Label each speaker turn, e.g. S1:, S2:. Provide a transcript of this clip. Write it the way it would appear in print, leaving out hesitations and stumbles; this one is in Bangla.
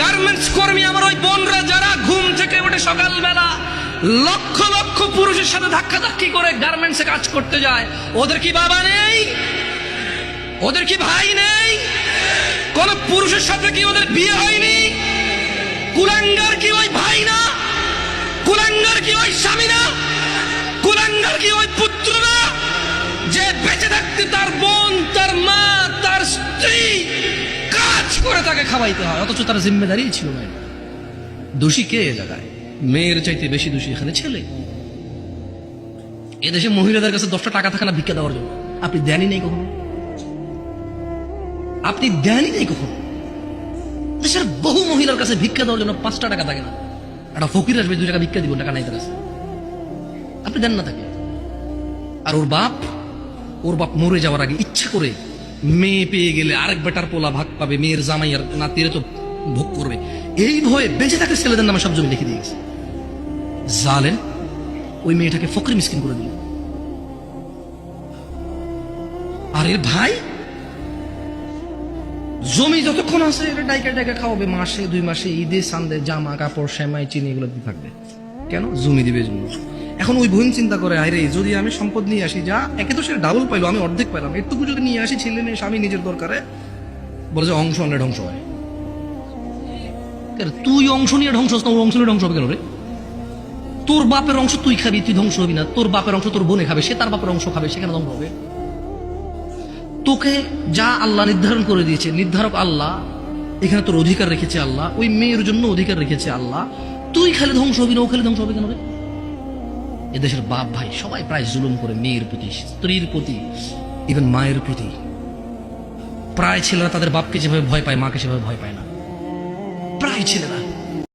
S1: গার্মেন্টস কর্মী আমার ওই বোনরা যারা ঘুম থেকে উঠে সকালবেলা লক্ষ লক্ষ পুরুষের সাথে ধাক্কাধাক্কি করে গার্মেন্টসে কাজ করতে যায়, ওদের কি বাবা নেই? ওদের কি ভাই নেই? কোন পুরুষের সাথে কি ওদের বিয়ে হয়নি? কুলাঙ্গার কি ওই ভাই না? কুলাঙ্গার কি ওই স্বামী না? কুলাঙ্গার কি ওই পুত্র না? যে বেঁচে থাকতে তার বোন, তার মা, তার স্ত্রী কাজ করে তাকে খাওয়াইতে হয়, অথচ তার জিম্মেদারি ছিল না। দোষী কে এ জায়গায়? মেয়ের চাইতে বেশি দোষী এখানে ছেলে। এদেশে মহিলাদের কাছে 10টা টাকা থাকে না ভিক্ষা দেওয়ার জন্য? আপনি দেনই নেই কখনো? আপনি দেনই নেই কখনো? দেশের বহু মহিলার কাছে ভিক্ষা দেওয়ার জন্য 5টা টাকা থাকে না। একটা ফকির আসবে 2 টাকা ভিক্ষা দিব, টাকা নাই তার কাছে, আপনি দেন না তাকে। আর ওর বাপ মরে যাওয়ার আগে ইচ্ছা করে মেয়ে পেয়ে গেলে আরেক বেটার পোলা ভাগ পাবে, মেয়ের জামাই আর নাতিরে তো ভোগ করবে, এই ভয়ে বেঁচে থাকতে ছেলেদের নামে সব জমি লিখে দিয়ে গেছে। জালেম ওই মেয়েটাকে ফকির মিসকিন করে দিল। আর এর ভাই জমি যতক্ষণ আছে এটা ডাইকা ডাইকা খাওয়াবে, মাসে 2 মাসে ঈদে সান্দে জামা কাপড় সেমাই চিনি এগুলো দিয়ে থাকবে। কেন? জমি দিবে জন্য। এখন ওই বোন চিন্তা করে, আরে যদি আমি সম্পদ নিয়ে আসি, যা একে তো সে ডাবল পাইলো, আমি অর্ধেক পেলাম, এটুকু যদি নিয়ে আসি ছেলে মেয়ে স্বামী নিজের দরকারে, বলে যে অংশ আনলে ধ্বংস হয়। তুই অংশ নিয়ে ধ্বংস হস না, ওর অংশ নিয়ে ধ্বংস হবে কেন রে? তোর বাপের অংশ তুই খাবি, তুই ধ্বংস হবি না। তোর বাপের অংশ তোর বোনে খাবে, সে তার বাপের অংশ খাবে, সেখানে ধ্বংস হবে। তোকে যা আল্লাহ নির্ধারণ করে দিয়েছে, নির্ধারক আল্লাহ, এখানে তোর অধিকার রেখেছে আল্লাহ, ওই মেয়ের জন্য অধিকার রেখেছে আল্লাহ, তুই খালি ধ্বংস হবি না, ও খালি ধ্বংস হবে কেন রে? এদেশের বাপ ভাই সবাই প্রায় জুলুম করে মেয়ের প্রতি, স্ত্রীর প্রতি, ইভেন মায়ের প্রতি। প্রায় ছেলেরা তাদের বাপকে যেভাবে ভয় পায়, মাকে সেভাবে ভয় পায় না। প্রায় ছেলেরা